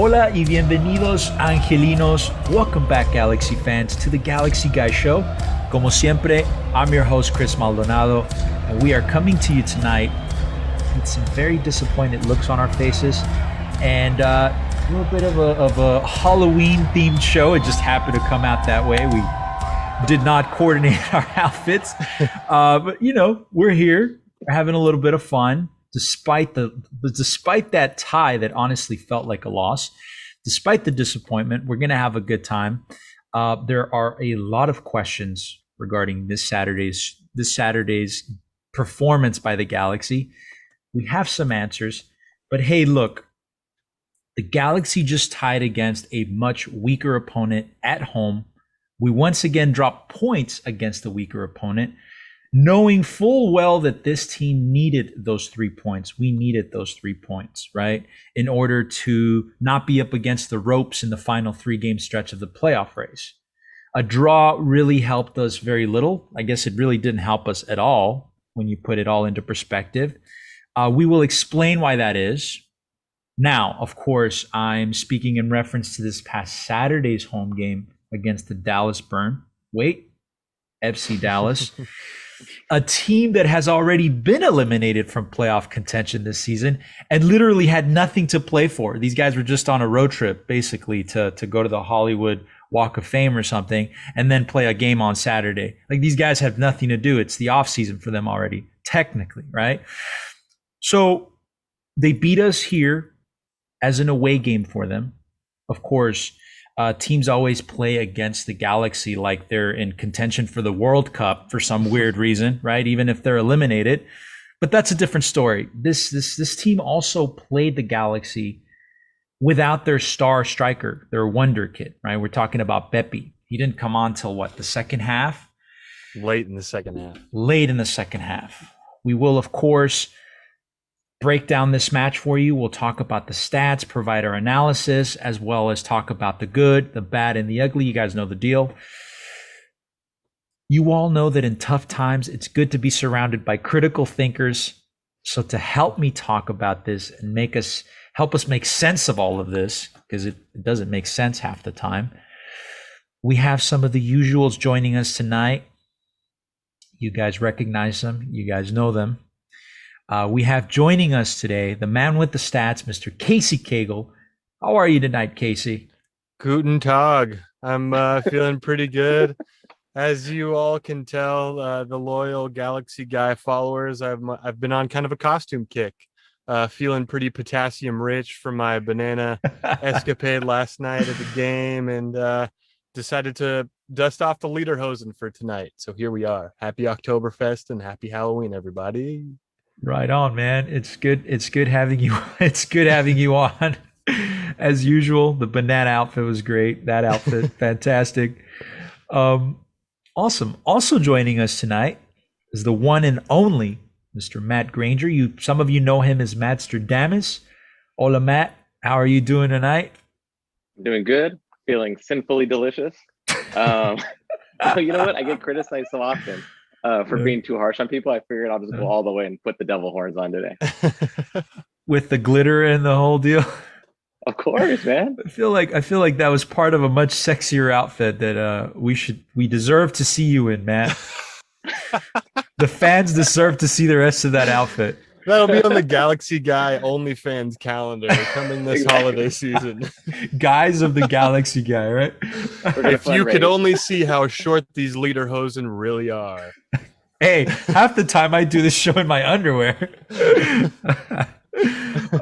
Hola y bienvenidos, angelinos. Welcome back, Galaxy fans, to the Galaxy Guy Show. Como siempre, I'm your host, Chris Maldonado, and we are coming to you tonight with some very disappointed looks on our faces and a little bit of a Halloween-themed show. It just happened to come out that way. We did not coordinate our outfits, but you know, we're here. We're having a little bit of fun. Despite that tie that honestly felt like a loss, despite the disappointment, we're going to have a good time. There are a lot of questions regarding this Saturday's performance by the Galaxy. We have some answers, but hey, look, the Galaxy just tied against a much weaker opponent at home. We once again dropped points against the weaker opponent, knowing full well that this team needed those 3 points. We needed those 3 points, right? In order to not be up against the ropes in the final 3-game stretch of the playoff race. A draw really helped us very little. I guess it really didn't help us at all when you put it all into perspective. We will explain why that is. Now, of course, I'm speaking in reference to this past Saturday's home game against the Dallas Burn. Wait, FC Dallas. A team that has already been eliminated from playoff contention this season and literally had nothing to play for. These guys were just on a road trip, basically, to go to the Hollywood Walk of Fame or something and then play a game on Saturday. Like, these guys have nothing to do. It's the off season for them already, technically, right? So they beat us here as an away game for them. Of course, teams always play against the Galaxy like they're in contention for the World Cup for some weird reason, right? Even if they're eliminated. But that's a different story. This team also played the Galaxy without their star striker, their wonder kid, right? We're talking about Pepe. He didn't come on till what, the second half? Late in the second half. Late in the second half. We will, of course, break down this match for you. We'll talk about the stats, provide our analysis, as well as talk about the good, the bad, and the ugly. You guys know the deal. You all know that in tough times, it's good to be surrounded by critical thinkers. So to help me talk about this and help us make sense of all of this, because it doesn't make sense half the time, we have some of the usuals joining us tonight. You guys recognize them. You guys know them. We have joining us today the man with the stats, Mr. Casey Cagle. How are you tonight, Casey? Guten Tag. I'm feeling pretty good. As you all can tell, the loyal Galaxy Guy followers, I've been on kind of a costume kick. Feeling pretty potassium rich from my banana escapade last night at the game, and decided to dust off the lederhosen for tonight. So here we are. Happy Oktoberfest and happy Halloween, everybody. Right on, man. It's good having you. It's good having you on. As usual, the banana outfit was great. That outfit, fantastic. Awesome. Also joining us tonight is the one and only Mr. Matt Granger. Some of you know him as Mattstradamus. Hola, Matt. How are you doing tonight? Doing good. Feeling sinfully delicious. So you know what? I get criticized so often for being too harsh on people. I figured I'll just go all the way and put the devil horns on today. With the glitter and the whole deal. Of course, man. I feel like that was part of a much sexier outfit that we deserve to see you in, Matt. The fans deserve to see the rest of that outfit. That'll be on the Galaxy Guy OnlyFans calendar coming this holiday season. Guys of the Galaxy Guy, right? If you could only see how short these lederhosen really are. Hey, half the time I do this show in my underwear.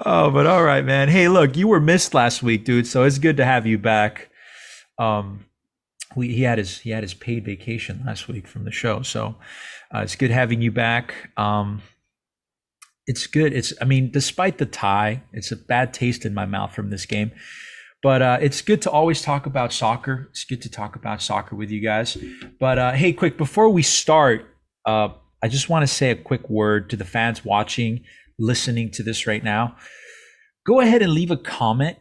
Oh, but all right, man. Hey, look, you were missed last week, dude. So it's good to have you back. He had his paid vacation last week from the show, so it's good having you back. It's good. Despite the tie, it's a bad taste in my mouth from this game. But it's good to always talk about soccer. It's good to talk about soccer with you guys. But hey, quick, before we start, I just want to say a quick word to the fans watching, listening to this right now. Go ahead and leave a comment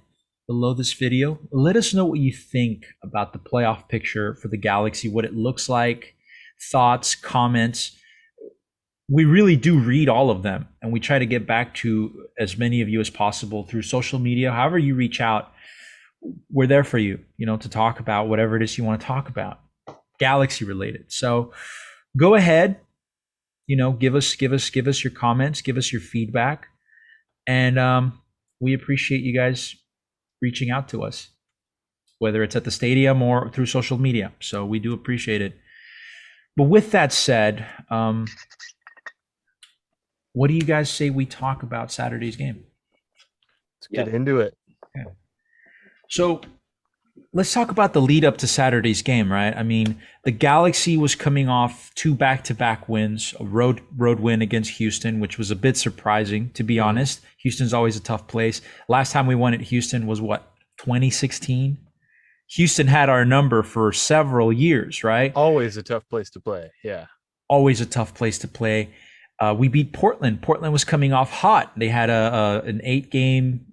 below this video. Let us know what you think about the playoff picture for the Galaxy, what it looks like, thoughts, comments. We really do read all of them, and we try to get back to as many of you as possible through social media. However you reach out, we're there for you, to talk about whatever it is you want to talk about, Galaxy related. So go ahead, give us your comments, give us your feedback, and we appreciate you guys reaching out to us, whether it's at the stadium or through social media. So we do appreciate it. But with that said, what do you guys say we talk about Saturday's game? Let's get into it. Okay. So let's talk about the lead up to Saturday's game, right? I mean, the Galaxy was coming off 2 back-to-back wins, a road win against Houston, which was a bit surprising, to be honest. Houston's always a tough place. Last time we won at Houston was 2016? Houston had our number for several years, right? Always a tough place to play. Yeah. Always a tough place to play. We beat Portland. Portland was coming off hot. They had an 8-game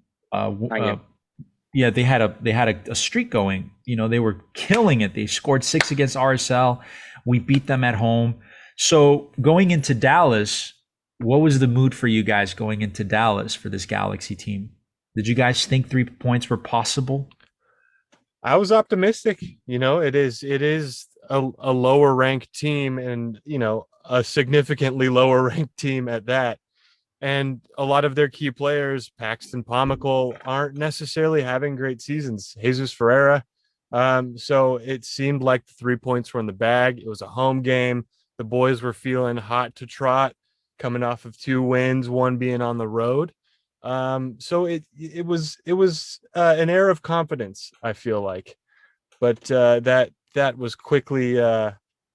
they had a streak going. They were killing it. They scored 6 against RSL. We beat them at home. So going into Dallas, what was the mood for you guys going into Dallas for this Galaxy team? Did you guys think 3 points were possible? I was optimistic. It is a lower ranked team, and a significantly lower ranked team at that. And a lot of their key players, Paxton Pomykal, aren't necessarily having great seasons. Jesus Ferreira. So it seemed like the 3 points were in the bag. It was a home game. The boys were feeling hot to trot, coming off of 2 wins, 1 being on the road. So it was an air of confidence, I feel like, but that was quickly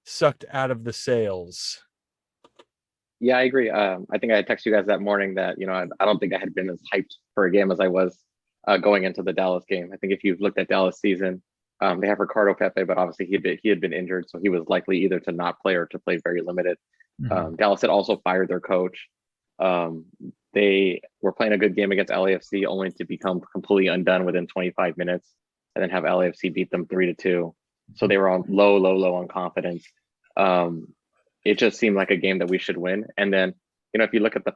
sucked out of the sails. Yeah, I agree. I think I texted you guys that morning that I don't think I had been as hyped for a game as I was going into the Dallas game. I think if you've looked at Dallas season, they have Ricardo Pepe, but obviously he had been injured, so he was likely either to not play or to play very limited. Mm-hmm. Dallas had also fired their coach. They were playing a good game against LAFC, only to become completely undone within 25 minutes, and then have LAFC beat them 3-2. So they were on low on confidence. It just seemed like a game that we should win. And then, if you look at the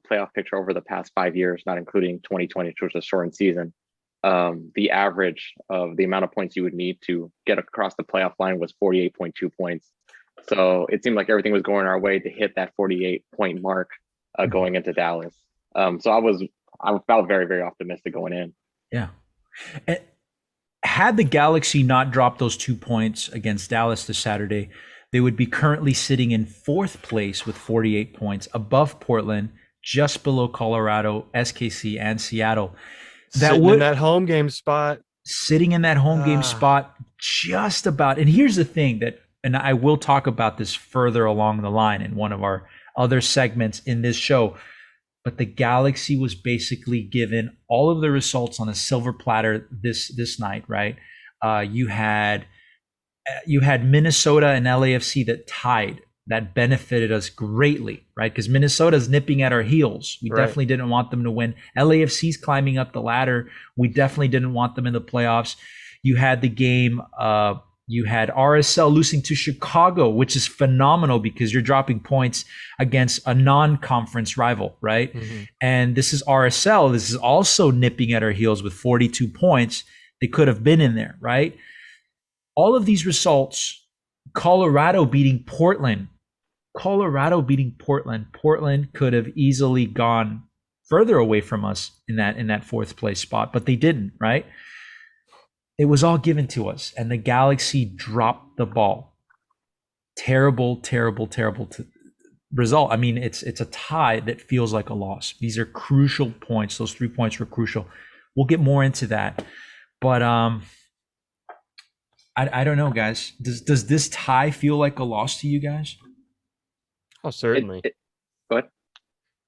playoff picture over the past 5 years, not including 2020, which was a shortened season, the average of the amount of points you would need to get across the playoff line was 48.2 points. So it seemed like everything was going our way to hit that 48-point mark going into Dallas. So I felt very, very optimistic going in. Yeah. And had the Galaxy not dropped those 2 points against Dallas this Saturday, they would be currently sitting in 4th place with 48 points, above Portland, just below Colorado, SKC, and Seattle. Sitting in that home game spot. Sitting in that home game spot, just about. And here's the thing and I will talk about this further along the line in one of our other segments in this show, but the Galaxy was basically given all of the results on a silver platter this night, right? You had Minnesota and LAFC that tied, that benefited us greatly, right? Because Minnesota's nipping at our heels. We definitely didn't want them to win. LAFC's climbing up the ladder. We definitely didn't want them in the playoffs. You had the game, you had RSL losing to Chicago, which is phenomenal because you're dropping points against a non-conference rival, right? Mm-hmm. And this is RSL. This is also nipping at our heels with 42 points. They could have been in there, right? All of these results, Colorado beating Portland. Portland could have easily gone further away from us in that 4th place spot, but they didn't, right? It was all given to us, and the Galaxy dropped the ball. Terrible result. I mean, it's a tie that feels like a loss. These are crucial points. Those 3 points were crucial. We'll get more into that, but I don't know, guys. Does this tie feel like a loss to you guys? Oh, certainly. Go ahead.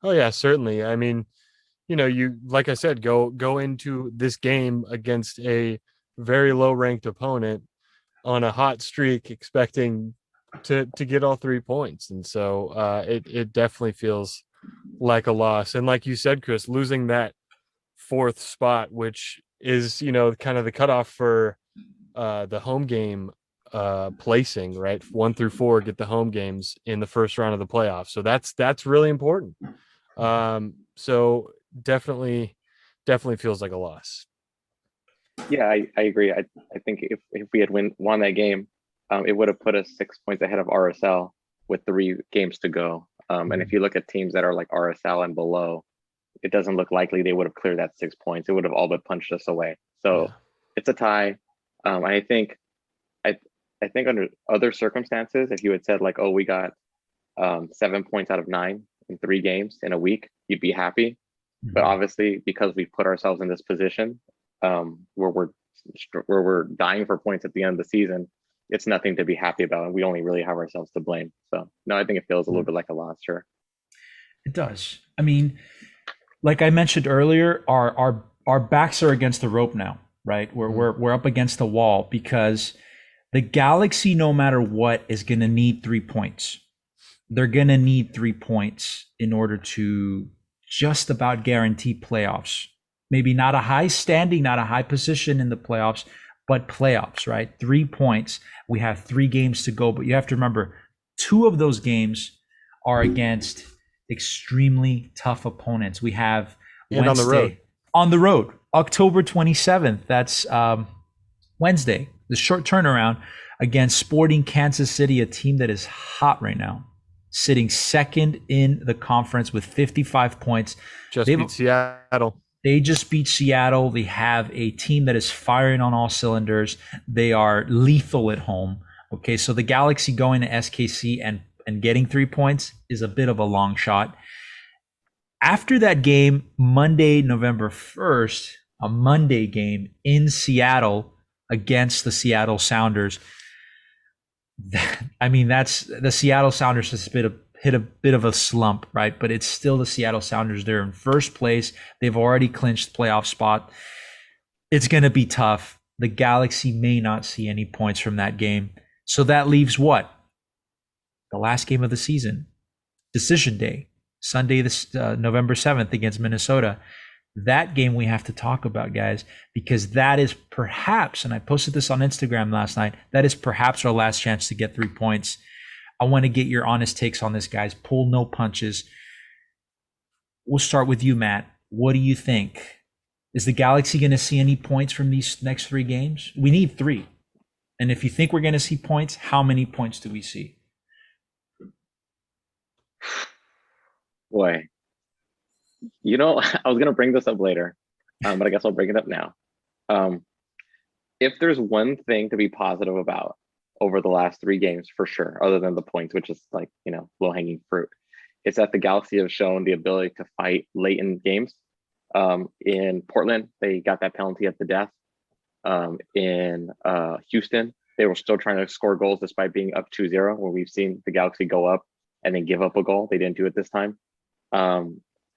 Oh yeah, certainly. I mean, you, like I said, go into this game against a very low ranked opponent on a hot streak, expecting to get all 3 points. And so it definitely feels like a loss. And like you said, Chris, losing that 4th spot, which is, kind of the cutoff for the home game placing, right? 1 through 4 get the home games in the first round of the playoffs. So that's really important. So definitely feels like a loss. Yeah, I agree. I think if we had won that game, it would have put us 6 points ahead of RSL with 3 games to go. And if you look at teams that are like RSL and below, it doesn't look likely they would have cleared that 6 points. It would have all but punched us away. Yeah. So it's a tie. I think I I think under other circumstances, if you had said like, oh, we got 7 points out of 9 in 3 games in a week, you'd be happy. But Mhm. obviously, because we've put ourselves in this position where we're dying for points at the end of the season, it's nothing to be happy about, and we only really have ourselves to blame. So no, I think it feels a little bit like a loss, sure. It does. I mean, like I mentioned earlier, our backs are against the rope now, right? We're up against the wall because the Galaxy, no matter what, is going to need 3 points. They're going to need 3 points in order to just about guarantee playoffs. Maybe not a high standing, not a high position in the playoffs, but playoffs, right? 3 points. We have 3 games to go, but you have to remember 2 of those games are against extremely tough opponents. We have And on the road. Wednesday on the road, October 27th. That's Wednesday, the short turnaround against Sporting Kansas City, a team that is hot right now, sitting second in the conference with 55 points. Just They've, beat Seattle. they just beat Seattle. They have a team that is firing on all cylinders. They are lethal at home. Okay, so the Galaxy going to SKC and getting 3 points is a bit of a long shot. After that game, Monday, November 1st, a Monday game in Seattle against the Seattle Sounders. I mean, that's the Seattle Sounders has hit a bit of a slump, right? But it's still the Seattle Sounders. They're in first place. They've already clinched playoff spot. It's going to be tough. The Galaxy may not see any points from that game. So that leaves what? The last game of the season, decision day, Sunday, November 7th against Minnesota. That game we have to talk about, guys, because that is perhaps, and I posted this on Instagram last night, that is perhaps our last chance to get 3 points. I want to get your honest takes on this, guys. Pull no punches. We'll start with you, Matt. What do you think? Is the Galaxy going to see any points from these next 3 games? We need 3. And if you think we're going to see points, how many points do we see? Boy, I was gonna bring this up later, but I guess I'll bring it up now. Um, if there's one thing to be positive about over the last 3 games, for sure, other than the points, which is like low hanging fruit, it's that the Galaxy have shown the ability to fight late in games. In Portland, they got that penalty at the death. In Houston, they were still trying to score goals despite being up 2-0, where we've seen the Galaxy go up and then give up a goal. They didn't do it this time.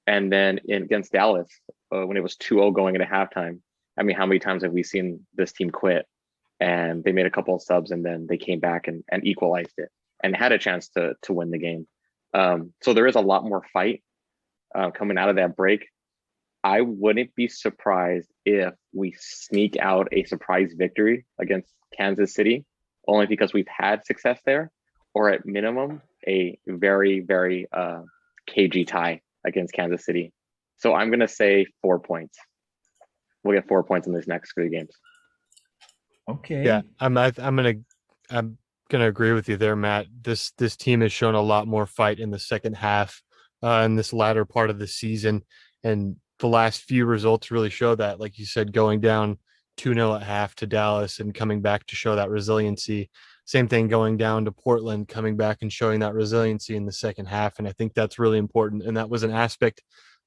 And then against Dallas, when it was 2-0 going into halftime, I mean, how many times have we seen this team quit? And they made a couple of subs and then they came back and equalized it and had a chance to win the game. So there is a lot more fight coming out of that break. I wouldn't be surprised if we sneak out a surprise victory against Kansas City, only because we've had success there, or at minimum, a very, very cagey tie against Kansas City. So I'm going to say 4 points. We'll get 4 points in these next 3 games. Okay. Yeah, I'm gonna agree with you there, Matt. This team has shown a lot more fight in the second half, in this latter part of the season, and the last few results really show that. Like you said, going down 2-0 at half to Dallas and coming back to show that resiliency. Same thing going down to Portland, coming back and showing that resiliency in the second half. And I think that's really important. And that was an aspect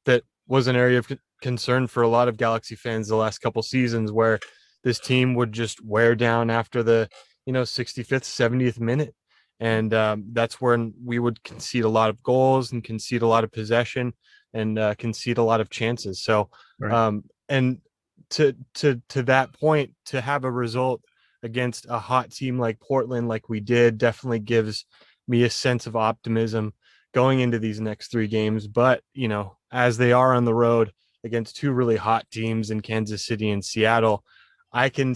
that was an area of concern for a lot of Galaxy fans the last couple seasons, where this team would just wear down after the 65th, 70th minute. And that's when we would concede a lot of goals and concede a lot of possession and concede a lot of chances. So, Right. and to that point, to have a result against a hot team like Portland, like we did, definitely gives me a sense of optimism going into these next 3 games. But, as they are on the road against 2 really hot teams in Kansas City and Seattle, I can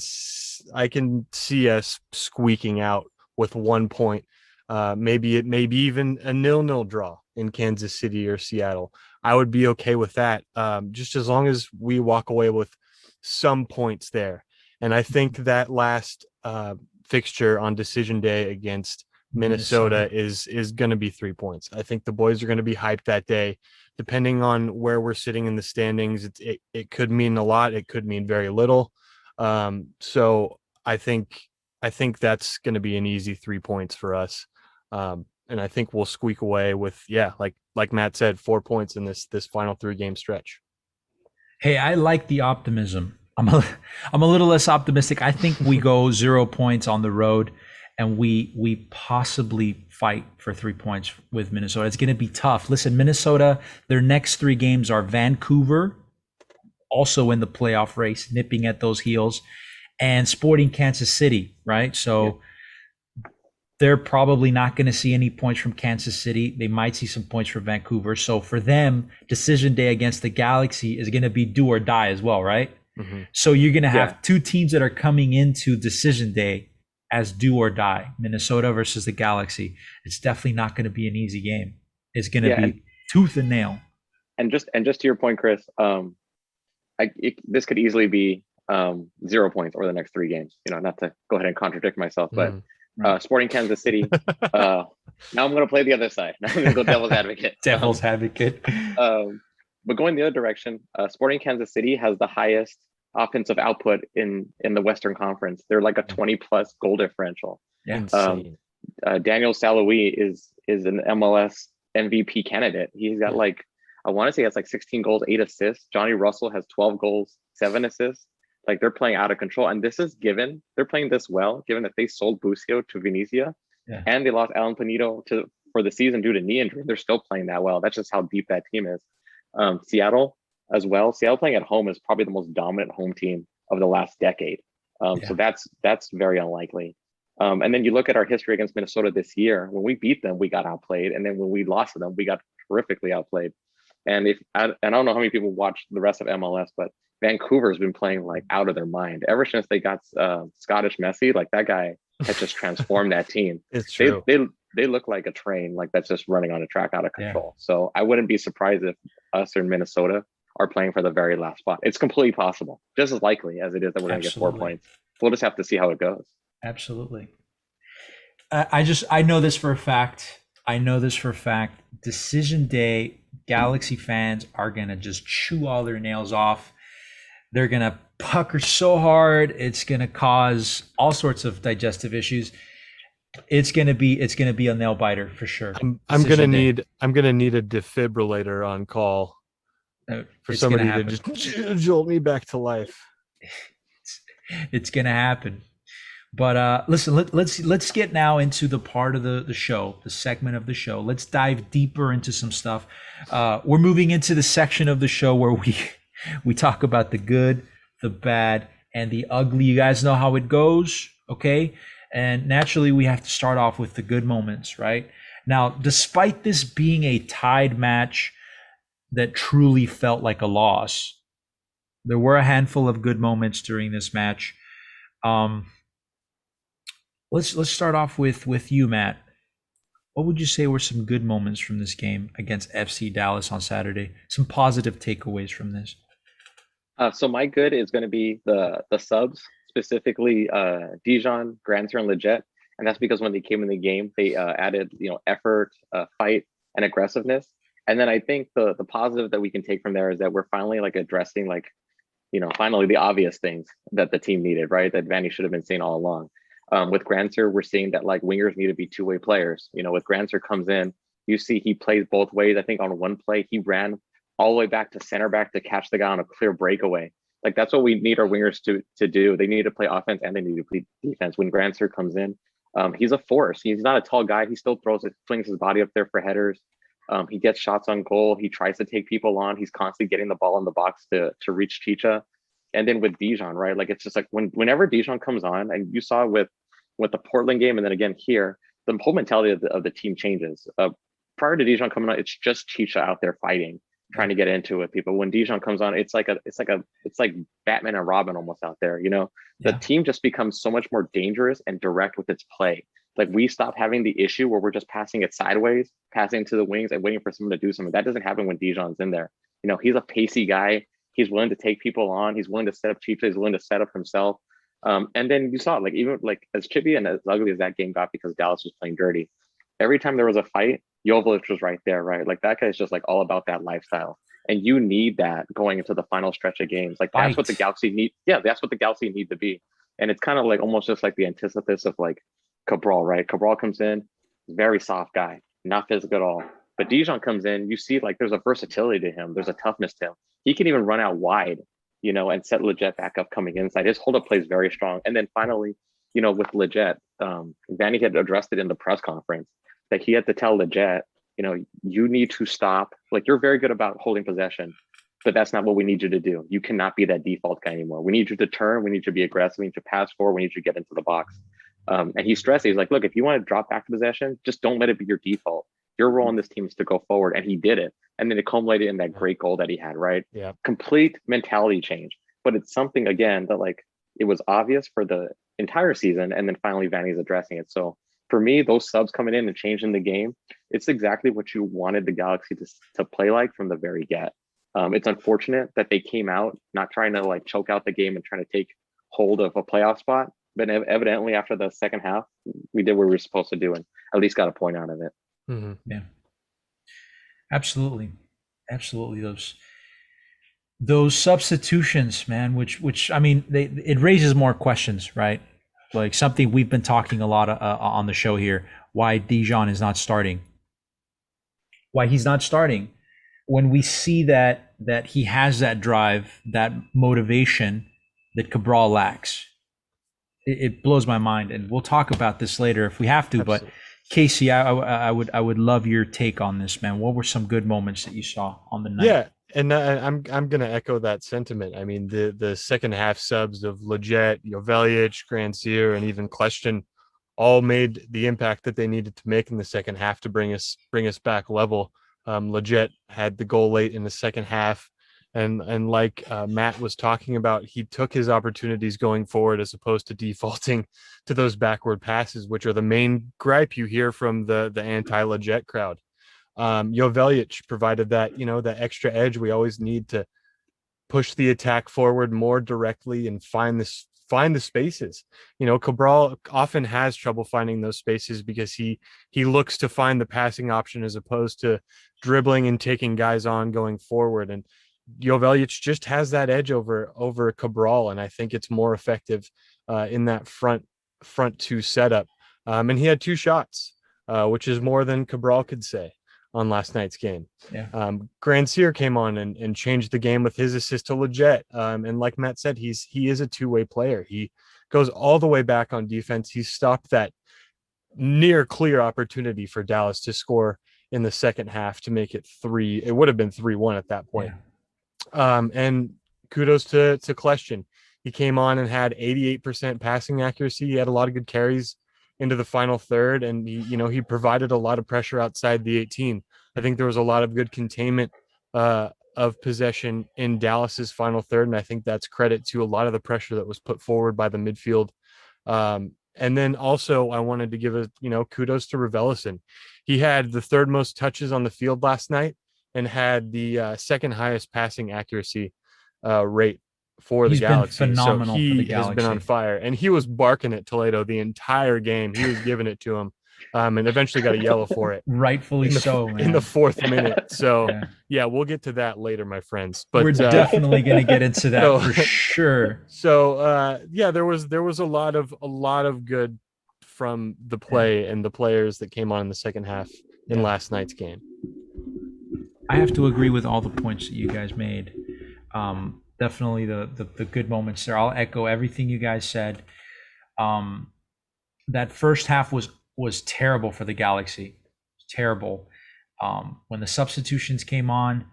see us squeaking out with 1 point. Maybe even a 0-0 draw in Kansas City or Seattle. I would be okay with that, just as long as we walk away with some points there. And I think that last fixture on decision day against Minnesota is going to be 3 points. I think the boys are going to be hyped that day. Depending on where we're sitting in the standings, it could mean a lot. It could mean very little. So I think that's going to be an easy 3 points for us. And I think we'll squeak away with, like Matt said, 4 points in this final 3-game stretch. Hey, I like the optimism. I'm a little less optimistic. I think we go 0 points on the road, and we possibly fight for 3 points with Minnesota. It's going to be tough. Listen, Minnesota, their next 3 games are Vancouver, also in the playoff race, nipping at those heels, and Sporting Kansas City, right? So they're probably not going to see any points from Kansas City. They might see some points from Vancouver. So for them, decision day against the Galaxy is going to be do or die as well, right? Mm-hmm. So you're going to have 2 teams that are coming into decision day as do or die, Minnesota versus the Galaxy. It's definitely not going to be an easy game. It's going to be tooth and nail. And just to your point, Chris, this could easily be 0 points over the next 3 games. Not to go ahead and contradict myself, but Sporting Kansas City. Now I'm going to play the other side. Now I'm going to go devil's advocate. Devil's advocate. But going the other direction, Sporting Kansas City has the highest offensive output in the Western Conference. They're like a 20+ goal differential. Yeah. Daniel Saloui is an MLS MVP candidate. He's got I want to say he has 16 goals, 8 assists. Johnny Russell has 12 goals, 7 assists. They're playing out of control. And this is given, they're playing this well, given that they sold Busio to Venezia and they lost Alan Panito for the season due to knee injury. They're still playing that well. That's just how deep that team is. Seattle as well. Seattle playing at home is probably the most dominant home team of the last decade. So that's very unlikely. And then you look at our history against Minnesota this year. When we beat them, we got outplayed. And then when we lost to them, we got terrifically outplayed. And I don't know how many people watch the rest of MLS, but Vancouver's been playing out of their mind ever since they got Scottish Messi. That guy has just transformed that team. It's true. They look like a train, that's just running on a track out of control. So I wouldn't be surprised if us or Minnesota are playing for the very last spot. It's completely possible, just as likely as it is that we're going to get 4 points. We'll just have to see how it goes. Absolutely. I know this for a fact. Decision day, Galaxy fans are going to just chew all their nails off. They're going to pucker so hard. It's going to cause all sorts of digestive issues. It's going to be a nail biter for sure. I'm going to need a defibrillator on call for somebody to just jolt me back to life. It's going to happen. But listen, let's get now into the part of the show, the segment of the show. Let's dive deeper into some stuff. We're moving into the section of the show where we talk about the good, the bad, and the ugly. You guys know how it goes, okay? And naturally, we have to start off with the good moments, right? Now, despite this being a tied match that truly felt like a loss, there were a handful of good moments during this match. Let's start off with you, Matt. What would you say were some good moments from this game against FC Dallas on Saturday? Some positive takeaways from this. So my good is going to be the subs, specifically Dijon, Granser, and Leggett. And that's because when they came in the game, they added effort, fight, and aggressiveness. And then I think the positive that we can take from there is that we're finally addressing finally the obvious things that the team needed, right? That Vanny should have been saying all along. With Granser, we're seeing that wingers need to be two-way players. With Granser comes in, you see he plays both ways. I think on one play, he ran all the way back to center back to catch the guy on a clear breakaway. That's what we need our wingers to do. They need to play offense and they need to play defense. When Granser comes in, he's a force. He's not a tall guy. He still flings his body up there for headers. He gets shots on goal. He tries to take people on. He's constantly getting the ball in the box to reach Chicha. And then with Dijon, right? It's just whenever Dijon comes on, and you saw with the Portland game, and then again here, the whole mentality of the team changes. Prior to Dijon coming on, it's just Chicha out there fighting, trying to get into it. People, when Dijon comes on, it's like Batman and Robin almost out there. The team just becomes so much more dangerous and direct with its play. We stop having the issue where we're just passing it sideways, passing to the wings and waiting for someone to do something. That doesn't happen when Dijon's in there. He's a pacey guy. He's willing to take people on. He's willing to set up Chicha. He's willing to set up himself. And then you saw like even like as chippy and as ugly as that game got because Dallas was playing dirty. Every time there was a fight, Jovic was right there, right? Like that guy's just like all about that lifestyle. And you need that going into the final stretch of games. Like that's what the Fight. Galaxy need. Yeah, that's what the Galaxy need to be. And it's kind of like almost just like the antithesis of like Cabral, right? Cabral comes in, very soft guy, not physical at all. But Dijon comes in, you see like there's a versatility to him, there's a toughness to him. He can even run out wide, and set Leggett back up coming inside. His hold up play is very strong. And then finally, with Leggett, Vanny had addressed it in the press conference that he had to tell Leggett, you need to stop. Like you're very good about holding possession, but that's not what we need you to do. You cannot be that default guy anymore. We need you to turn. We need you to be aggressive. We need you to pass forward. We need you to get into the box. And he stressed, he's like, look, if you want to drop back to possession, just don't let it be your default. Your role in this team is to go forward. And he did it. And then it culminated in that great goal that he had, right? Yeah. Complete mentality change. But it's something, again, that like it was obvious for the entire season. And then finally Vanny's addressing it. So for me, those subs coming in and changing the game, it's exactly what you wanted the Galaxy to play like from the very get. It's unfortunate that they came out not trying to like choke out the game and trying to take hold of a playoff spot. But evidently after the second half, we did what we were supposed to do and at least got a point out of it. Mm-hmm. Yeah, absolutely. Those substitutions, man, which I mean, it raises more questions, right? Like something we've been talking a lot on the show here. Why Dijon is not starting? Why he's not starting? When we see that he has that drive, that motivation that Cabral lacks, it blows my mind. And we'll talk about this later if we have to. Absolutely. But Casey, I would love your take on this, man. What were some good moments that you saw on the night? Yeah, and I'm going to echo that sentiment. I mean, the second half subs of Leggett, Joveljic, Grandsir, and even Question all made the impact that they needed to make in the second half to bring us back level. Leggett had the goal late in the second half, and like Matt was talking about, he took his opportunities going forward as opposed to defaulting to those backward passes, which are the main gripe you hear from the anti-Leggett crowd. Joveljic provided that, that extra edge we always need to push the attack forward more directly and find the spaces. Cabral often has trouble finding those spaces because he looks to find the passing option as opposed to dribbling and taking guys on going forward. And Joveljic just has that edge over Cabral, and I think it's more effective in that front two setup. And he had 2 shots, which is more than Cabral could say on last night's game. Yeah. Grandsir came on and changed the game with his assist to Leggett. And like Matt said, he is a two-way player. He goes all the way back on defense. He stopped that near clear opportunity for Dallas to score in the second half to make it 3. It would have been 3-1 at that point. Yeah. And kudos to Question. He came on and had 88% passing accuracy. He had a lot of good carries into the final third, and he provided a lot of pressure outside the 18. I think there was a lot of good containment of possession in Dallas's final third, and I think that's credit to a lot of the pressure that was put forward by the midfield. And then also I wanted to give kudos to Raveloson. He had the 3rd most touches on the field last night and had the 2nd highest passing accuracy rate for the Galaxy. Been phenomenal. So for the he has Galaxy. been on fire, and he was barking at Toledo the entire game. He was giving it to him, and eventually got a yellow for it. Rightfully so, man. In the 4th minute. So yeah, we'll get to that later, my friends. But we're definitely going to get into that for sure. So there was a lot of good from the play and the players that came on in the second half in last night's game. I have to agree with all the points that you guys made. Definitely the good moments there. I'll echo everything you guys said. That first half was terrible for the Galaxy. Terrible. When the substitutions came on,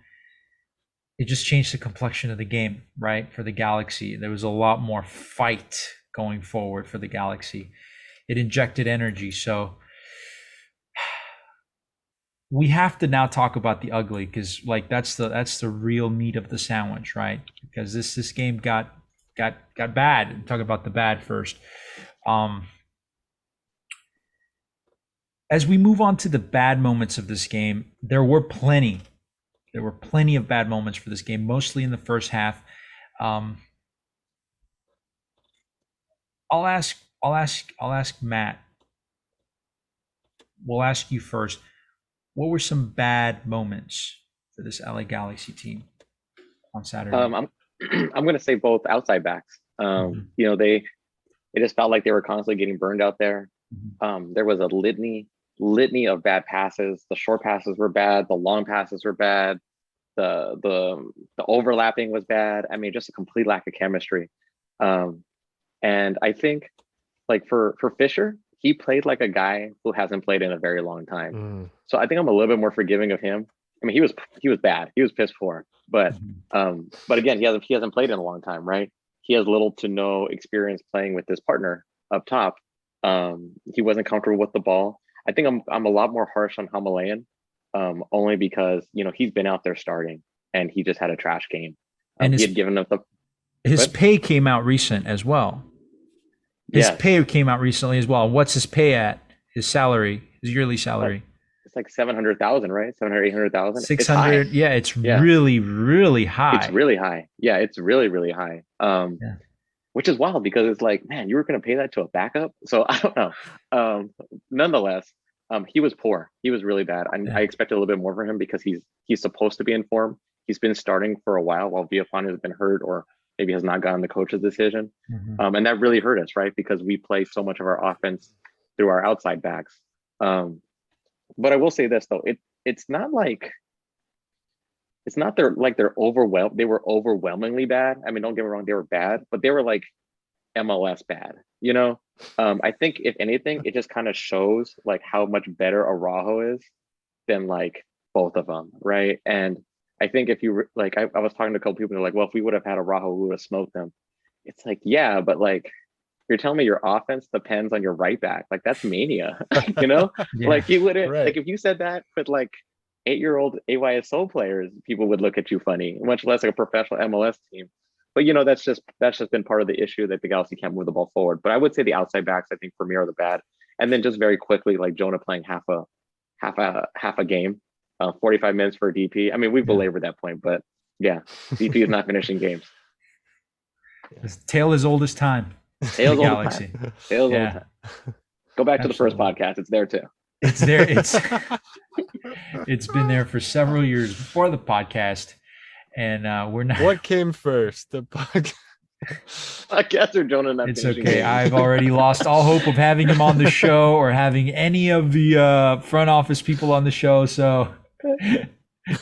it just changed the complexion of the game, right? For the Galaxy, there was a lot more fight going forward for the Galaxy. It injected energy. So we have to now talk about the ugly, because like that's the real meat of the sandwich, right? Because this game got bad. Talk about the bad first. As we move on to the bad moments of this game, there were plenty of bad moments for this game, mostly in the first half. I'll ask Matt. We'll ask you first. What were some bad moments for this LA Galaxy team on Saturday? I'm I'm gonna say both outside backs. Mhm. You know, it just felt like they were constantly getting burned out there. Mhm. There was a litany of bad passes. The short passes were bad. The long passes were bad. The overlapping was bad. I mean, just a complete lack of chemistry. Um, and I think like for Fisher, he played like a guy who hasn't played in a very long time. Mm. So I think I'm a little bit more forgiving of him. I mean, he was bad. He was piss poor. Mhm. But again, he hasn't played in a long time, right? He has little to no experience playing with his partner up top. He wasn't comfortable with the ball. I think I'm a lot more harsh on Hamalayan, only because he's been out there starting and he just had a trash game. And He his had given up the his but pay came out recent as well. His yes, pay came out recently as well. What's his pay at? His salary, his yearly like salary. it's like 700,000, right? 700, 800,000. It's high. 600. Yeah, it's Yeah, really, really it's high. really high. Yeah, it's really, really high. Yeah. Which is wild because it's like, man, you were going to pay that to a backup. So I don't know. Nonetheless, he was poor. He was really bad. I Yeah. expected a little bit more from him because he's supposed to be in form. He's been starting for a while Viafan has been hurt or maybe has not gotten the coach's decision. Mhm. And that really hurt us, right? Because we play so much of our offense through our outside backs. But I will say this though, it's not like it's not they're overwhelmed. They were overwhelmingly bad. I mean, don't get me wrong, they were bad, but they were like MLS bad. I think if anything, it just kind of shows like how much better Araujo is than like both of them, right? And I think if you like, I was talking to a couple people, they're like, well, if we would have had Araujo, we would have smoked them. It's like, yeah, but like you're telling me your offense depends on your right back. Like that's mania, you know? Yeah. Like you wouldn't Right. like if you said that with like 8-year-old AYSO players, people would look at you funny, much less like a professional MLS team. But that's just been part of the issue that the Galaxy can't move the ball forward. But I would say the outside backs, I think for me are the bad. And then just very quickly, like Jonah playing half a game, 45 minutes for a DP. I mean, we've Yeah. belabored that point, but yeah, DP is not finishing games. It's tale as old as time. The Tails all the Galaxy. time. Tails all the Yeah. time. Go back to the first Absolutely. podcast. It's there too. It's there. It's been there for several years before the podcast, and we're not. What came first? The podcast. Podcast or Jonah not It's finishing okay. games. I've already lost all hope of having him on the show or having any of the front office people on the show. So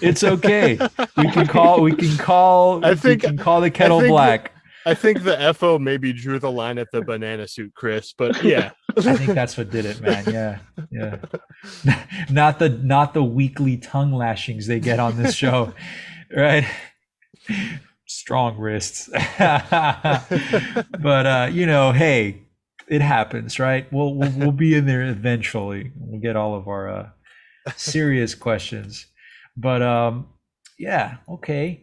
it's okay. We can call. We can call. I think- we can call the kettle think- black. I think the FO maybe drew the line at the banana suit, Chris. But yeah, I think that's what did it, man. Yeah, yeah. Not the weekly tongue lashings they get on this show, right? Strong wrists, but hey, it happens, right? We'll be in there eventually. We'll get all of our serious questions, but yeah, okay.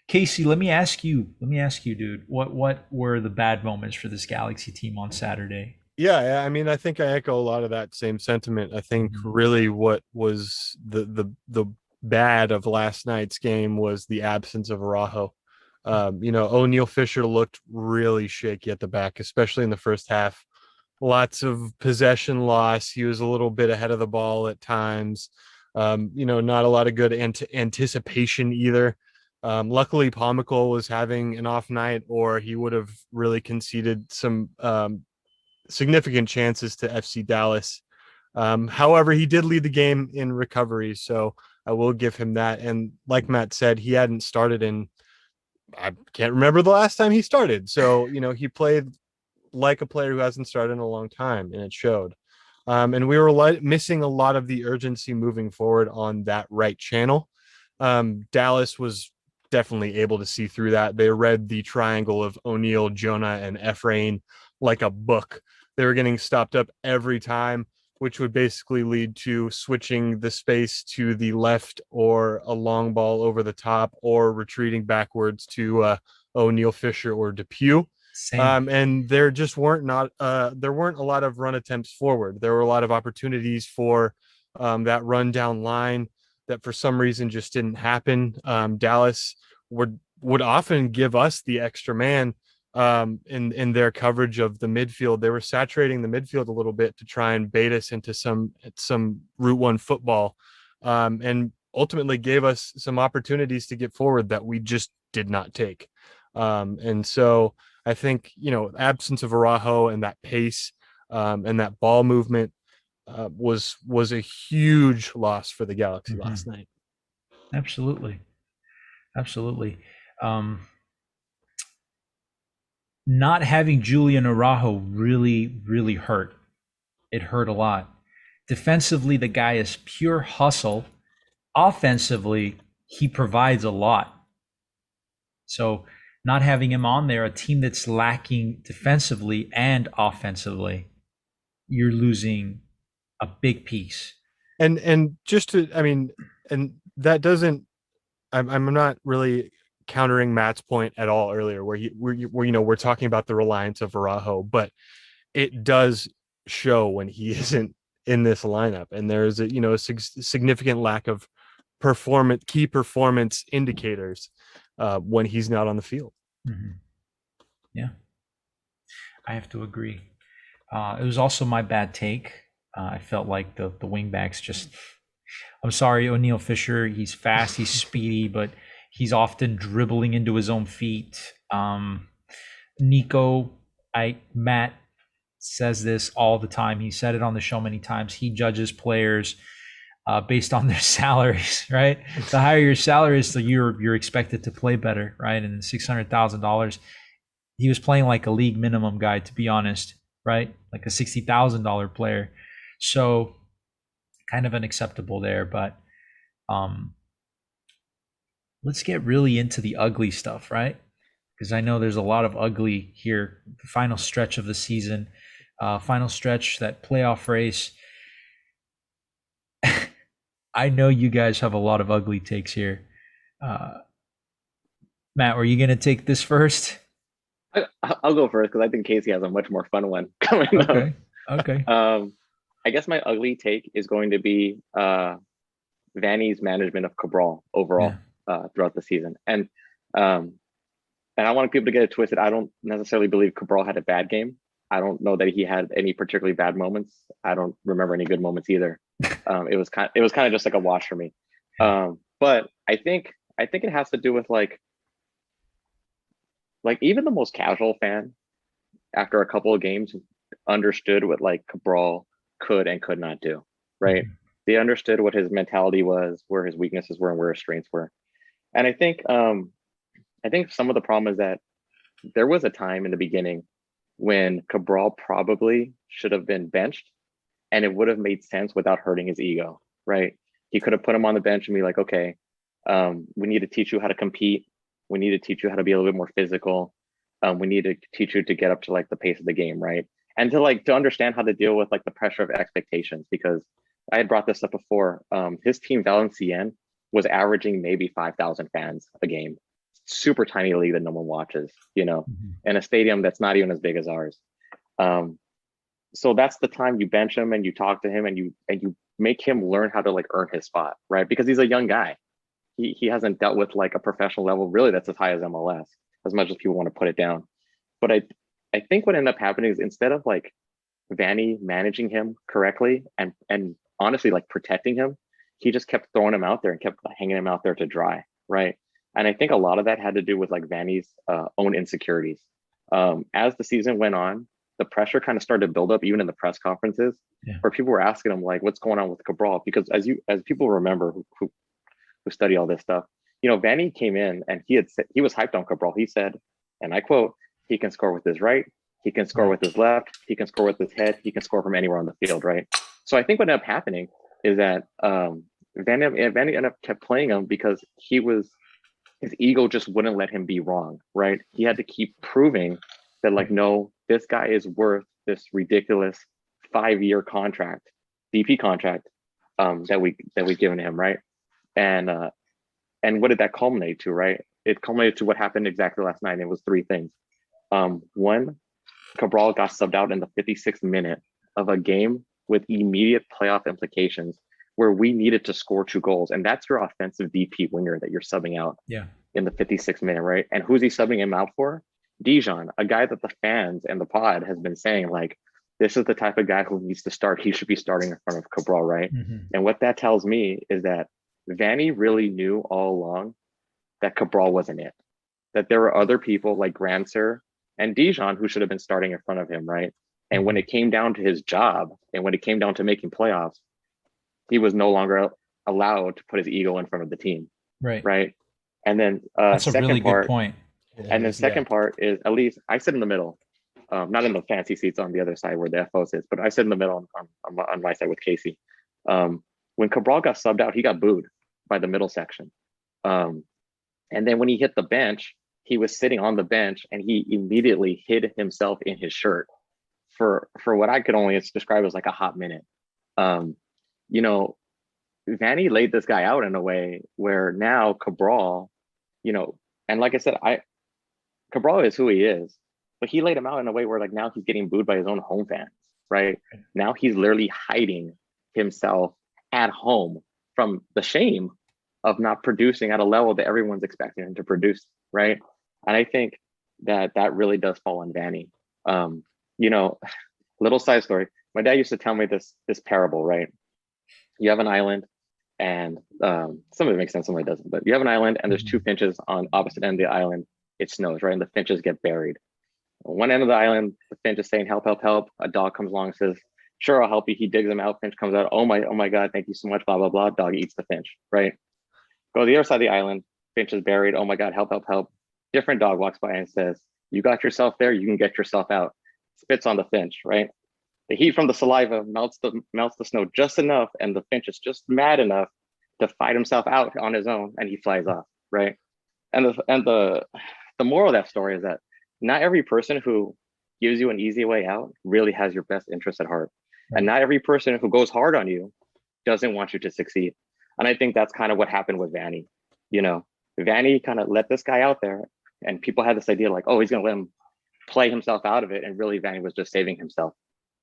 Casey, let me ask you, dude. What were the bad moments for this Galaxy team on Saturday? Yeah, I mean, I think I echo a lot of that same sentiment. I think really what was the bad of last night's game was the absence of Araujo. O'Neal Fisher looked really shaky at the back, especially in the first half. Lots of possession loss. He was a little bit ahead of the ball at times. Not a lot of good anticipation either. Luckily, Pomykal was having an off night, or he would have really conceded some significant chances to FC Dallas. However, he did lead the game in recovery, so I will give him that. And like Matt said, he hadn't started I can't remember the last time he started. So, he played like a player who hasn't started in a long time, and it showed. And we were missing a lot of the urgency moving forward on that right channel. Dallas was definitely able to see through that. They read the triangle of O'Neal, Jonah, and Efrain like a book. They were getting stopped up every time, which would basically lead to switching the space to the left or a long ball over the top or retreating backwards to O'Neal, Fisher, or Depew. Same. And there just weren't a lot of run attempts forward. There were a lot of opportunities for that run down line that for some reason just didn't happen. Dallas would often give us the extra man in their coverage of the midfield. They were saturating the midfield a little bit to try and bait us into some Route One football, and ultimately gave us some opportunities to get forward that we just did not take. And so I think, absence of Araujo and that pace, and that ball movement, was a huge loss for the Galaxy last night. Absolutely. Absolutely. Not having Julian Araujo really, really hurt. It hurt a lot. Defensively, the guy is pure hustle. Offensively, he provides a lot. So not having him on there, a team that's lacking defensively and offensively, you're losing a big piece. And just to, I mean, and that doesn't, I'm not really countering Matt's point at all earlier, where we're talking about the reliance of Araujo, but it does show when he isn't in this lineup, and there's a significant lack of key performance indicators when he's not on the field. Mm-hmm. Yeah, I have to agree. It was also my bad take. I felt like the wingbacks just. I'm sorry, O'Neal Fisher. He's fast, he's speedy, but he's often dribbling into his own feet. Nico, Matt says this all the time. He said it on the show many times. He judges players based on their salaries, right? The higher your salary is, the you're expected to play better, right? And $600,000, he was playing like a league minimum guy, to be honest, right? Like a $60,000 player. So kind of unacceptable there. But let's get really into the ugly stuff, right? Because I know there's a lot of ugly here. The final stretch of the season, final stretch, that playoff race. I know you guys have a lot of ugly takes here. Matt, were you going to take this first? I'll go first because I think Casey has a much more fun one coming Okay. up. Okay. I guess my ugly take is going to be Vanny's management of Cabral overall throughout the season. And I want people to get it twisted. I don't necessarily believe Cabral had a bad game. I don't know that he had any particularly bad moments. I don't remember any good moments either. It was kind of just like a wash for me. But I think it has to do with like even the most casual fan after a couple of games understood what like Cabral could and could not do, right? Mm-hmm. They understood what his mentality was, where his weaknesses were, and where his strengths were. And I think some of the problem is that there was a time in the beginning when Cabral probably should have been benched, and it would have made sense without hurting his ego, right? He could have put him on the bench and be like, okay, we need to teach you how to compete. We need to teach you how to be a little bit more physical. We need to teach you to get up to like the pace of the game, right? And to understand how to deal with like the pressure of expectations, because I had brought this up before. His team Valenciennes was averaging maybe 5,000 fans a game. Super tiny league that no one watches, in a stadium that's not even as big as ours. So that's the time you bench him and you talk to him and you make him learn how to like earn his spot, right? Because he's a young guy. He hasn't dealt with like a professional level really that's as high as MLS, as much as people want to put it down. But I think what ended up happening is instead of like Vanny managing him correctly and honestly like protecting him, he just kept throwing him out there and kept hanging him out there to dry, right? And I think a lot of that had to do with like Vanny's own insecurities. As the season went on, the pressure kind of started to build up even in the press conferences, where people were asking him like, what's going on with Cabral? Because as people remember who study all this stuff, Vanny came in and he was hyped on Cabral. He said, and I quote, he can score with his right, he can score with his left, he can score with his head, he can score from anywhere on the field, right? So I think what ended up happening is that Vanny ended up kept playing him because his ego just wouldn't let him be wrong, right? He had to keep proving that like, no, this guy is worth this ridiculous 5-year contract, DP contract, that we've given him, right? And what did that culminate to, right? It culminated to what happened exactly last night. And it was 3 things. One, Cabral got subbed out in the 56th minute of a game with immediate playoff implications where we needed to score 2 goals. And that's your offensive DP winger that you're subbing out in the 56th minute, right? And who's he subbing him out for? Dijon, a guy that the fans and the pod has been saying, like, this is the type of guy who needs to start. He should be starting in front of Cabral, right? Mhm. And what that tells me is that Vanny really knew all along that Cabral wasn't it. That there were other people like Granser and Dijon who should have been starting in front of him, right? And when it came down to his job and when it came down to making playoffs, he was no longer allowed to put his ego in front of the team, Right. right? And then That's a second really part, good point. and then second part is, at least I sit in the middle, not in the fancy seats on the other side where the FOs is, but I sit in the middle on my side with Casey. When Cabral got subbed out, he got booed by the middle section. And then when he hit the bench, he was sitting on the bench and he immediately hid himself in his shirt for what I could only describe as like a hot minute. You know, Vanny laid this guy out in a way where now Cabral, you know, and like I said, Cabral is who he is, but he laid him out in a way where like now he's getting booed by his own home fans, right? Now he's literally hiding himself at home from the shame of not producing at a level that everyone's expecting him to produce, right? And I think that that really does fall on Vanny. You know, little side story. My dad used to tell me this parable, right? You have an island, and some of it makes sense, some of it doesn't. But you have an island, and there's two finches on opposite end of the island. It snows, right? And the finches get buried. On one end of the island, the finch is saying, "Help, help, help." A dog comes along and says, "Sure, I'll help you." He digs him out. Finch comes out. Oh my God, thank you so much. Blah blah blah. Dog eats the finch, right? Go to the other side of the island. Finch is buried. Oh my God, help, help, help. Different dog walks by and says, "You got yourself there. You can get yourself out." Spits on the finch, right? The heat from the saliva melts the snow just enough, and the finch is just mad enough to fight himself out on his own, and he flies off, right? And the moral of that story is that not every person who gives you an easy way out really has your best interest at heart, and not every person who goes hard on you doesn't want you to succeed. And I think that's kind of what happened with Vanny. You know, Vanny kind of let this guy out there, and people had this idea like, oh, he's going to let him play himself out of it, and really Vanny was just saving himself.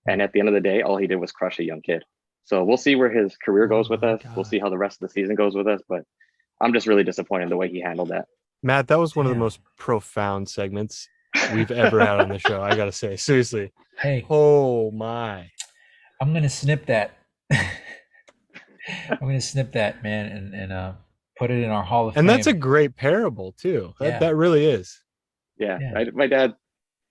And at the end of the day, all he did was crush a young kid. So we'll see where his career goes with us. We'll see how the rest of the season goes with us. But I'm just really disappointed in the way he handled that. Matt, that was one of the most profound segments we've ever had on the show. I got to say, seriously. Hey. Oh, my. I'm going to snip that. I'm going to snip that, man, and put it in our Hall of Fame. And that's a great parable, too. That really is. Yeah. My dad,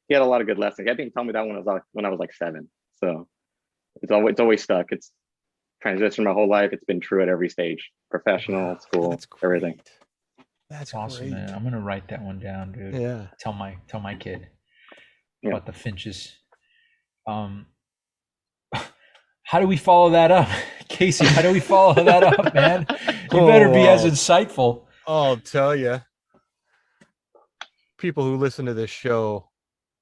he had a lot of good lessons. I think he told me that when I was like 7. So it's always stuck. It's transitioned my whole life. It's been true at every stage, professional, school, everything. That's awesome, man. I'm gonna write that one down, dude. Yeah. Tell my kid about the finches. How do we follow that up, Casey? How do we follow that up, man? You better be as insightful. I'll tell you. People who listen to this show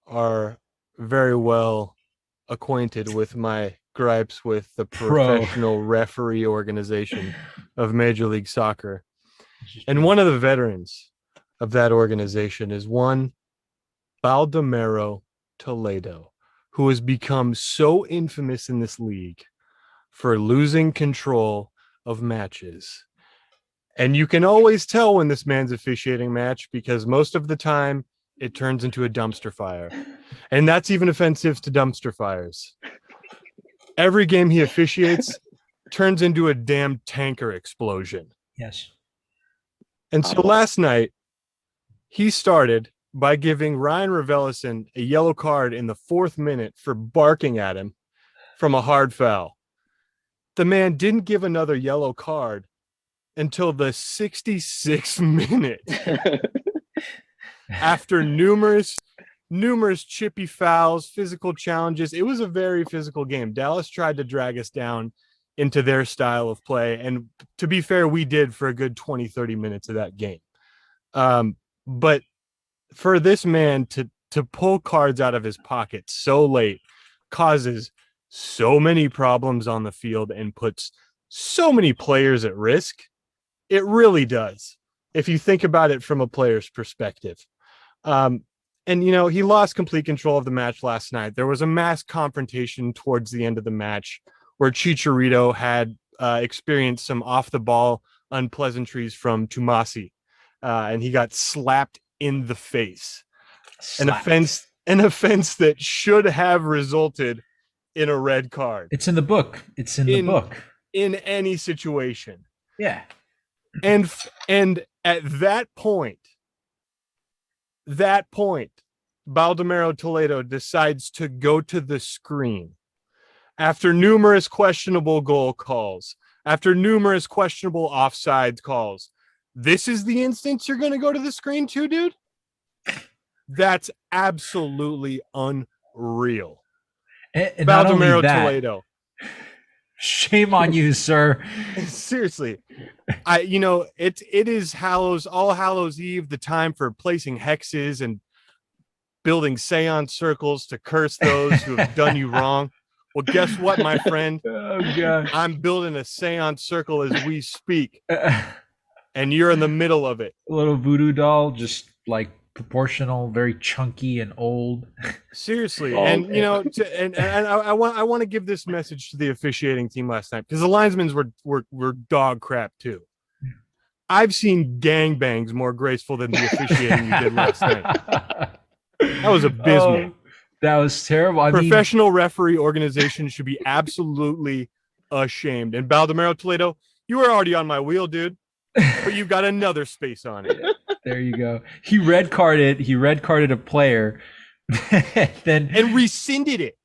are very well acquainted with my gripes with the professional referee organization of Major League Soccer. And one of the veterans of that organization is one Baldomero Toledo, who has become so infamous in this league for losing control of matches. And you can always tell when this man's officiating match because most of the time it turns into a dumpster fire. And that's even offensive to dumpster fires. Every game he officiates turns into a damn tanker explosion. Yes. And so last night, he started by giving Ryan Raveloson a yellow card in the 4th minute for barking at him from a hard foul. The man didn't give another yellow card until the 66th minute. After numerous chippy fouls, physical challenges. It was a very physical game. Dallas tried to drag us down into their style of play. And to be fair, we did for a good 20, 30 minutes of that game. But for this man to pull cards out of his pocket so late causes so many problems on the field and puts so many players at risk. It really does, if you think about it from a player's perspective. And, you know, he lost complete control of the match last night. There was a mass confrontation towards the end of the match where Chicharito had experienced some off-the-ball unpleasantries from Tumasi, and he got slapped in the face. Slapped. An offense that should have resulted in a red card. It's in the book. It's in the book. In any situation. Yeah. And at that point, Baldomero Toledo decides to go to the screen after numerous questionable goal calls, after numerous questionable offside calls. This is the instance you're going to go to the screen too, dude? That's absolutely unreal. And not only Baldomero that, Toledo. Shame on you, sir. Seriously. It is All Hallows Eve, the time for placing hexes and building seance circles to curse those who have done you wrong. Well, guess what, my friend? Oh, gosh. I'm building a seance circle as we speak, and you're in the middle of it. A little voodoo doll, just like proportional, very chunky and old. Seriously, and I want to give this message to the officiating team last night, because the linesmen were dog crap too. I've seen gangbangs more graceful than the officiating you did last night. That was abysmal. That was terrible. Professional referee organization should be absolutely ashamed. And Baldomero Toledo, you were already on my wheel, dude, but you've got another space on it. There you go. He red carded a player, and rescinded it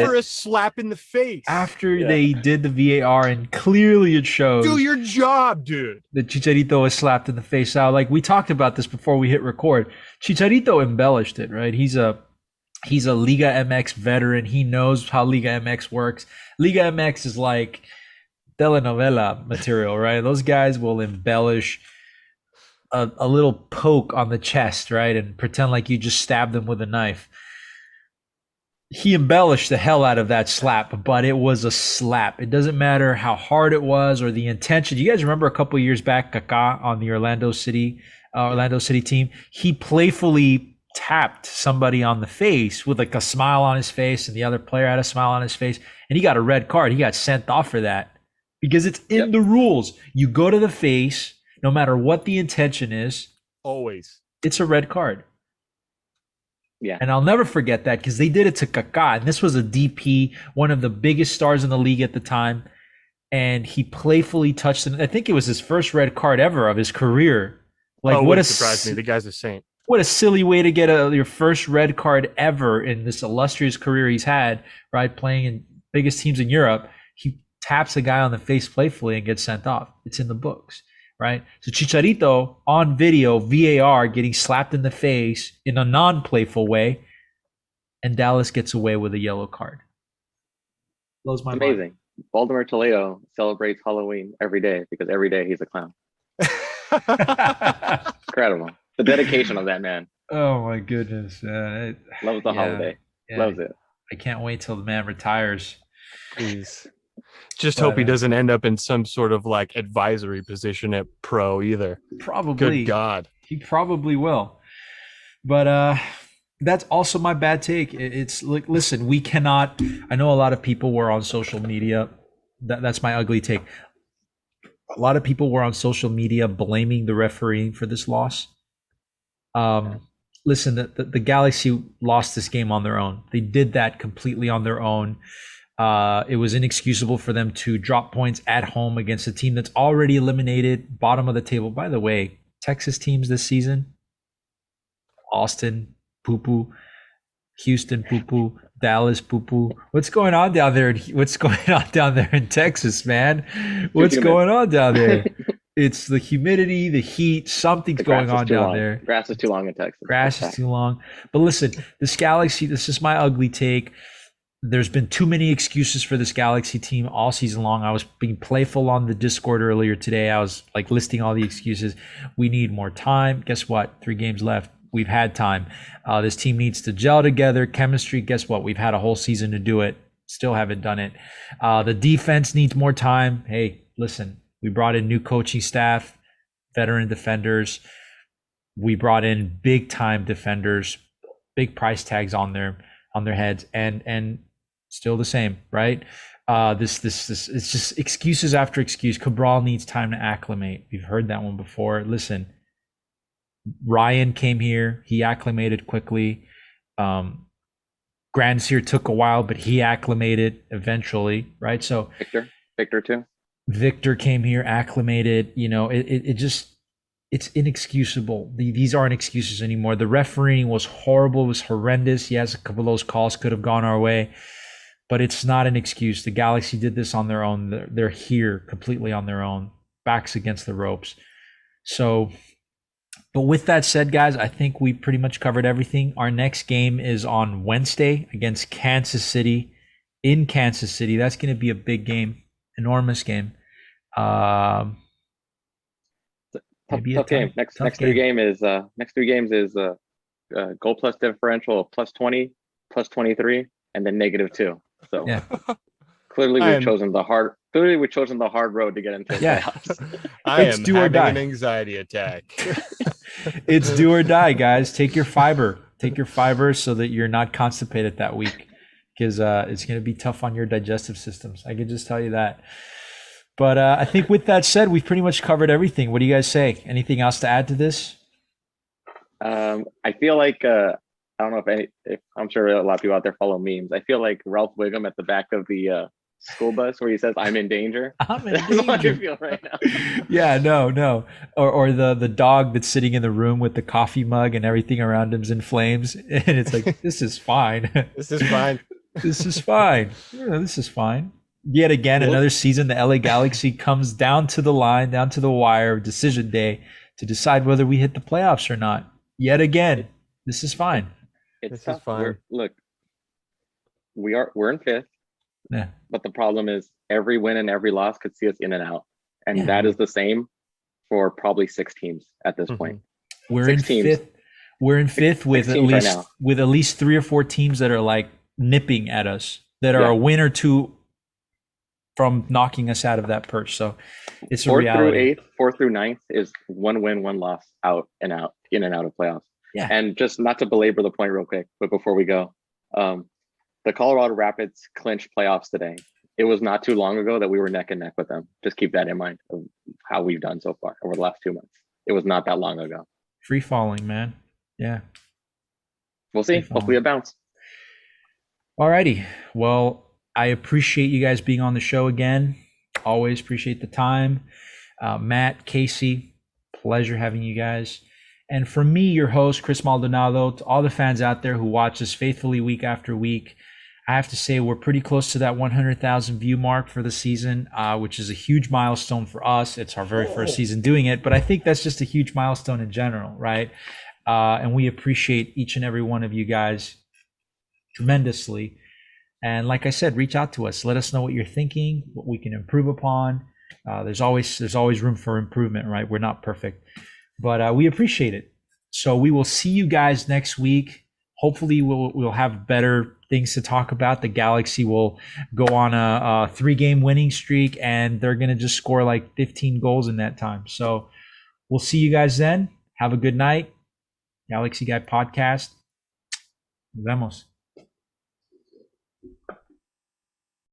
for a slap in the face after they did the VAR, and clearly it shows. Do your job, dude. That Chicharito was slapped in the face. Now, like we talked about this before we hit record, Chicharito embellished it, right? He's a Liga MX veteran. He knows how Liga MX works. Liga MX is like telenovela material, right? Those guys will embellish a little poke on the chest, right? And pretend like you just stabbed them with a knife. He embellished the hell out of that slap, but it was a slap. It doesn't matter how hard it was or the intention. You guys remember a couple of years back, Kaká on the Orlando City team? He playfully tapped somebody on the face with like a smile on his face, and the other player had a smile on his face, and he got a red card. He got sent off for that because it's in the rules. You go to the face, no matter what the intention is, always. It's a red card. Yeah. And I'll never forget that because they did it to Kaká. And this was a DP, one of the biggest stars in the league at the time. And he playfully touched it. I think it was his first red card ever of his career. Like, what surprised me. The guy's a saint. What a silly way to get your first red card ever in this illustrious career he's had, right? Playing in biggest teams in Europe. He taps a guy on the face playfully and gets sent off. It's in the books. Right? So Chicharito on video, VAR, getting slapped in the face in a non-playful way, and Dallas gets away with a yellow card. Blows my mind. Amazing. Baldomero Toledo celebrates Halloween every day because every day he's a clown. Incredible. The dedication of that man. Oh my goodness. Loves the holiday. Yeah, loves it. I can't wait till the man retires. Please. Just hope he doesn't end up in some sort of like advisory position at pro either. Probably. Good God. He probably will. But that's also my bad take. It's like, listen, we cannot. I know a lot of people were on social media. That's my ugly take. A lot of people were on social media blaming the referee for this loss. Listen, the Galaxy lost this game on their own. They did that completely on their own. It was inexcusable for them to drop points at home against a team that's already eliminated, bottom of the table. By the way, Texas teams this season: Austin, poo-poo; Houston, poo-poo; Dallas, poo-poo. What's going on down there? What's going on down there in Texas, man? What's going on down there? It's the humidity, the heat. Something's going on down there. Grass is too long in Texas. Grass is too long. But listen, this Galaxy. This is my ugly take. There's been too many excuses for this Galaxy team all season long. I was being playful on the Discord earlier today. I was like listing all the excuses. We need more time. Guess what? 3 games left. We've had time. This team needs to gel together. Chemistry. Guess what? We've had a whole season to do it. Still haven't done it. The defense needs more time. Hey, listen, we brought in new coaching staff, veteran defenders. We brought in big time defenders, big price tags on their heads, and still the same, right? This it's just excuses after excuse. Cabral needs time to acclimate. We've heard that one before. Listen, Ryan came here. He acclimated quickly. Grandsir took a while, but he acclimated eventually, right? So Victor too. Victor came here, acclimated. It just, it's inexcusable. These aren't excuses anymore. The refereeing was horrible, it was horrendous. Yes, a couple of those calls could have gone our way, but it's not an excuse. The Galaxy did this on their own. They're here completely on their own, backs against the ropes. So, but with that said, guys, I think we pretty much covered everything. Our next game is on Wednesday against Kansas City in Kansas City. That's going to be a big game, enormous game. Tough game. Next three games is goal plus differential of +20, +23, and then -2. So Yeah. clearly we've chosen the hard road to get into the playoffs. I am having an anxiety attack. It's do or die, guys. Take your fiber so that you're not constipated that week, because it's going to be tough on your digestive systems. I can just tell you that. But I think with that said, we've pretty much covered everything. What do you guys say? Anything else to add to this? I feel like I don't know if I'm sure a lot of people out there follow memes. I feel like Ralph Wiggum at the back of the school bus where he says, "I'm in danger." I'm in That's danger. what I feel right now. Yeah, no. Or the dog that's sitting in the room with the coffee mug and everything around him's in flames, and it's like, this is fine. This is fine. This is fine. Yeah, this is fine. Yet again, another season, the LA Galaxy comes down to the line, down to the wire, decision day, to decide whether we hit the playoffs or not. Yet again, this is fine. It's tough. We're in fifth. Yeah. But the problem is every win and every loss could see us in and out. And that is the same for probably 6 teams at this point. We're in fifth. We're in fifth with at least 3 or 4 teams that are like nipping at us, that are a win or two from knocking us out of that perch. So it's a reality. 4th through 9th is 1 win, 1 loss, out and out, in and out of playoffs. Yeah. And just not to belabor the point real quick, but before we go, the Colorado Rapids clinched playoffs today. It was not too long ago that we were neck and neck with them. Just keep that in mind of how we've done so far over the last 2 months. It was not that long ago. Free falling, man. Yeah. We'll see. Hopefully it bounce. Alrighty. Well, I appreciate you guys being on the show again. Always appreciate the time. Matt, Casey, pleasure having you guys. And from me, your host, Chris Maldonado, to all the fans out there who watch us faithfully week after week, I have to say we're pretty close to that 100,000 view mark for the season, which is a huge milestone for us. It's our very first season doing it, but I think that's just a huge milestone in general, right? And we appreciate each and every one of you guys tremendously. And like I said, reach out to us. Let us know what you're thinking, what we can improve upon. There's always room for improvement, right? We're not perfect, but we appreciate it. So we will see you guys next week. Hopefully we'll have better things to talk about. The Galaxy will go on a 3-game winning streak, and they're going to just score like 15 goals in that time. So we'll see you guys then. Have a good night. Galaxy Guy Podcast. Nos vemos.